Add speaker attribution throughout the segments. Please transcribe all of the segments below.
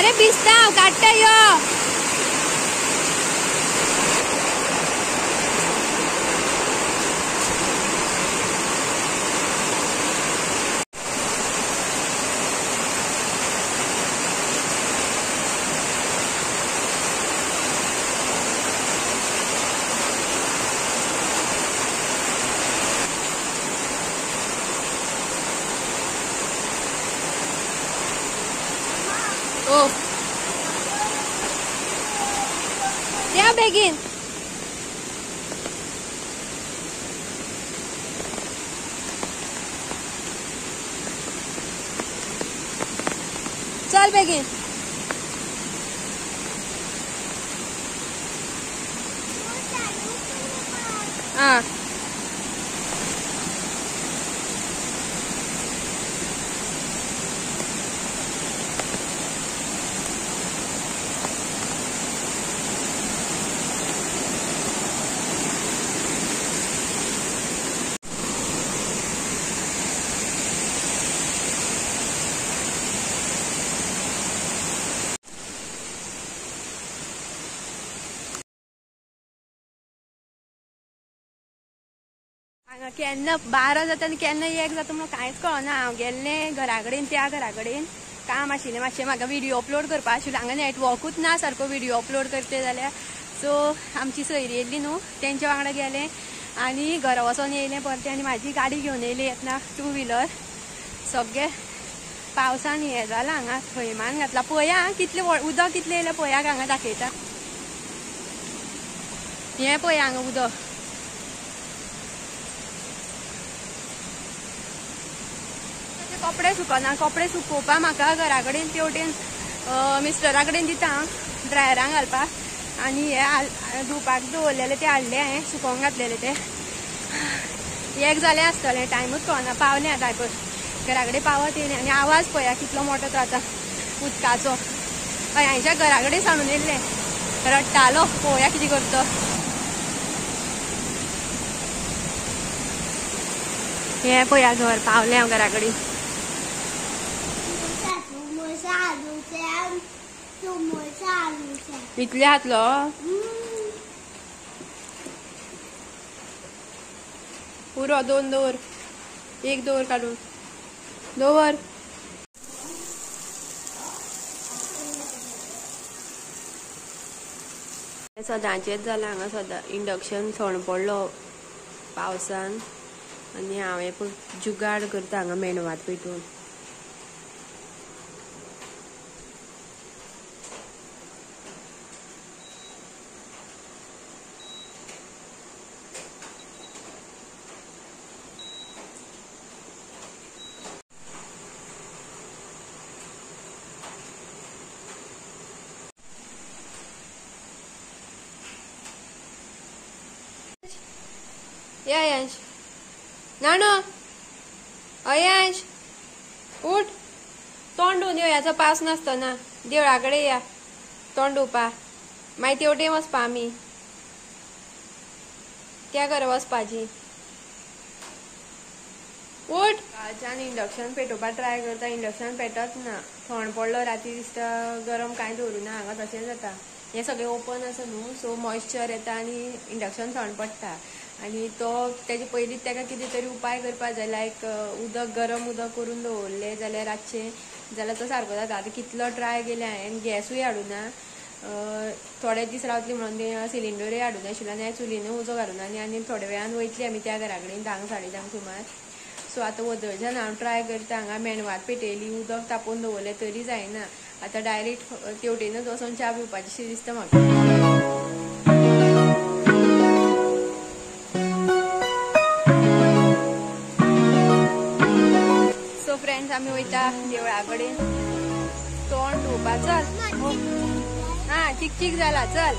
Speaker 1: अरे भिजता काढता यो ओ द्या बेगीन चल बेगीन हाँ केन्ना 12 जाता आनी केन्ना 1 जाता म्हणून कांयच कळना। हांव गेल्लें घरा कडेन त्या घरा कडेन काम आशिल्लें मातशें म्हाका व्हिडिओ अपलोड करपा आशिल्लो हांगा नेटवर्कूच ना सारको व्हिडिओ अपलोड करते जाल्यार। सो आमची सोयरी येयल्ली न्हू तेंच्या वांगडा गेलें आनी घरा वचोन येयलें परतें आनी म्हाजी गाडी घेवन येयली येतना 2 व्हिलर सगळें पावसान हें जालां हांगा थैमान घातला। पळया कितलें उदक कितलें येयलें पळयाक हांगा दाखयता हें पळया हांगा उदक कपडे सुकना कपडे सुकोवपा म्हाका घरा कडेन तेवटेन मिस्टरा कडेन दिता ड्रायरांक घालपाक आनी हे धुवपाक दवरलेले ते हाडले हांवें सुकोवंक घातलेले ते 1 जालें आसतलें टायमूच कळना पावलें आतां घरा कडेन पावत येयलें आनी आवाज पळया कितलो मोठो जाता उदकाचो हांवें घरा कडेन सांडून येयल्लें रडटालो पळोवया कितें करता हें पळया घर पावलें हांव घरा कडेन इतले हातलो पुरो 2 दवर 1 दवर काडून दवर सदांचेच जालां हांगा सदां इंडक्शन सण पडलो पावसान आनी हांवें पळय जुगाड करता हांगा मेणवात पेटोवन अयांश नानो अयांश उठ तोंड धुवन येवयाचो पावस नासतना देवळा कडेन या तोंड धुवपा मागीर तेवटेन वचपा आमी त्या घरा वचपाची उठ कालच्यान इंडक्शन पेटोवपाक ट्राय करता इंडक्शन पेटत ना थंड पडलो राती दिसता गरम कांय दवरूना हांगा तशें जाता हें सगळें ओपन आसा न्हू सो मॉइश्चर येता आनी इंडक्शन थंड पडटा आनी तो तेजे पयलींच ताका कितें तरी उपाय करपा जाय लायक उदक गरम उदक करून दवरलें जाल्यार रातचें जाल्यार तो सारको जाता आतां कितलो ट्राय केलें हांवें गॅसूय हाडूना थोडे दीस रावतली म्हणून सिलिंडरूय हाडून आशिल्लो आनी चुलीनूय उजो घालूना आनी थोड्या वेळान वयतली आमी त्या घरा कडेन 10 साडे 10 सुमार सो आतां वदळच्यान हांव ट्राय करता हांगा मेणवात पेटयली उदक तापोवन दवरलें तरी जायना आतां डायरेक्ट तेवटेनच वचोन च्या पिवपाची दिसता म्हाका फ्रेंड्स आमी वयता देवळा कडेन तोंड धुवपा चल हा चीक चीक जाला चल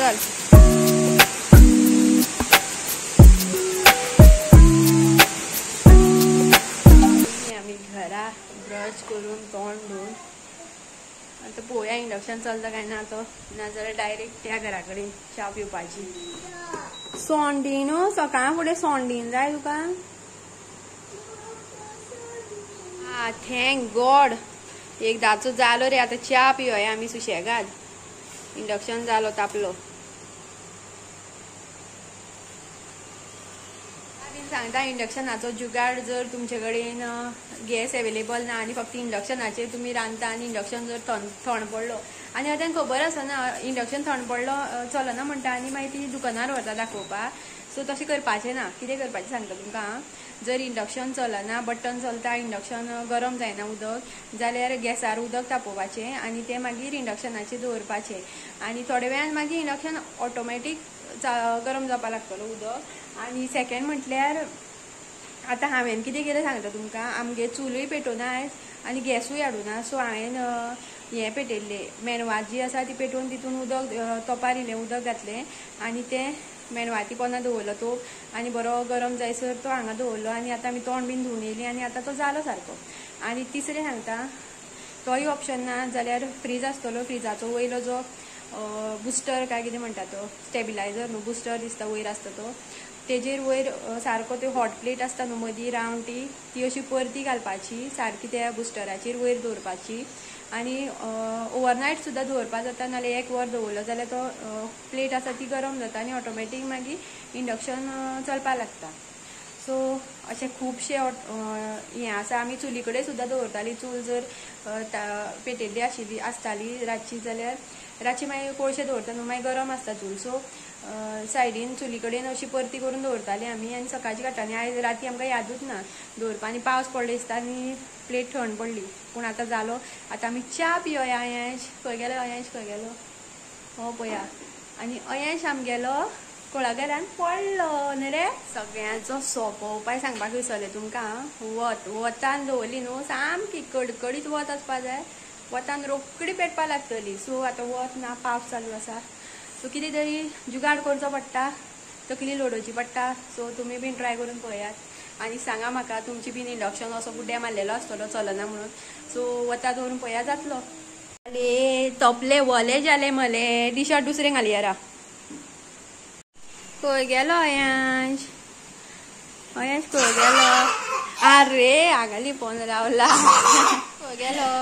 Speaker 1: चल आम्ही घरा ब्रश करून तोंड धुवून आता पोया इंडक्शन चलता काय ना तो नाजाल्यार डायरेक्ट त्या घरा कडेन च्या पिवपाची सोंडी न्हू सकाळ फुडें सोंडीन जाय तुका हा थँक गॉड एकदाचो जालो रे आता च्या पिवया आमी सुशेगाद इंडक्शन जालो तापलो सांगता इंडक्शनाचो जुगाड जर तुमचे कडेन गॅस अवेलेबल ना आनी फक्त इंडक्शनाचेर तुमी रांदता आनी इंडक्शन जर थंड पडलो आनी आतां खबर आसना इंडक्शन थंड पडलो चलना म्हणटा आनी मागीर ती दुकानार व्हरता दाखोवपाक सो तशें करपाचें ना कितें करपाचें सांगता तुमकां जर इंडक्शन चलना बटन चलता इंडक्शन गरम जायना उदक जाल्यार गॅसार उदक तापोवपाचें आनी तें मागीर इंडक्शनाचेर दवरपाचें आनी थोड्या वेळान मागीर इंडक्शन ऑटोमॅटीक गरम जावपाक लागतलो उदक आनी सेकेंड म्हटल्यार आतां हांवें कितें केलें सांगता तुमकां आमगे चुलूय पेटोवना आयज आनी गॅसूय हाडूना सो हांवें हें पेटयल्लें मेणवात जी आसा ती पेटोवन तितून उदक तोपार इल्लें उदक घातलें आनी तें मेणवाती पोंदा दवरलो तो आनी बरो गरम जायसर तो हांगा दवरलो आनी आतां आमी तोंड बीन धुवन येयलीं आनी आतां तो जालो सारको आनी तिसरें सांगता तोय ऑप्शन ना जाल्यार फ्रीज आसतलो फ्रिजाचो वयलो जो बुस्टर काय कितें म्हणटा तो स्टेबिलायझर न्हू बुस्टर दिसता वयर आसता तो तेजेर वयर सारको त्यो हॉट प्लेट आसता न्हू मदीं रावंड ती अशी परती घालपाची सारकी त्या बुस्टराचेर वयर दवरपाची आनी ओवरनायट सुद्दां दवरपा जाता नाल्यार एक वर दवरलो जाल्यार तो प्लेट आसा ती गरम जाता आनी ऑटोमॅटीक मागीर इंडक्शन चलपा लागता सो अशें खुबशे हें आसा आमी चुली कडेन सुद्दां दवरताली चूल जर पेटयल्ली आसताली रातची जाल्यार रातची मागीर कोळशे दवरता न्हू मागीर गरम आसता चूल सो सायडीन चुली कडेन अशी परती करून दवरताली आमी आनी सकाळची काडटाली आयज राती आमकां यादूच ना दवरपा आनी पावस पडलो दिसता आनी प्लेट थंड पडली पूण आतां जालो आतां आमी च्या पियोया अयांश खंय गेलो अयांश खंय गेलो हो पळया आनी अयांश आमगेलो कुळागरान पडलो न्ही रे सगळ्यांचो सोंपो उपाय सांगपाक विसरलें तुमकां वतान दवरली न्हू सामकी कडकडीत वत आसपा जाय वतान रोखडी पेटपा लागतली सो आतां वत ना पावस चालू आसा सो कितें तरी जुगाड करचो पडटा तकली लोडोवची पडटा सो तुमी बीन ट्राय करून पळयात आनी सांगा म्हाका तुमची बीन इंडक्शन असो बुड्ड्या मारलेलो आसतलो चलना म्हणून सो वता दवरून पळया जातलो आले तपले वले जाले मले टी शर्ट दुसरें घालया रा खंय गेलो अयांश अयांश खंय गेलो आरे आगाली फोन रावला खंय गेलो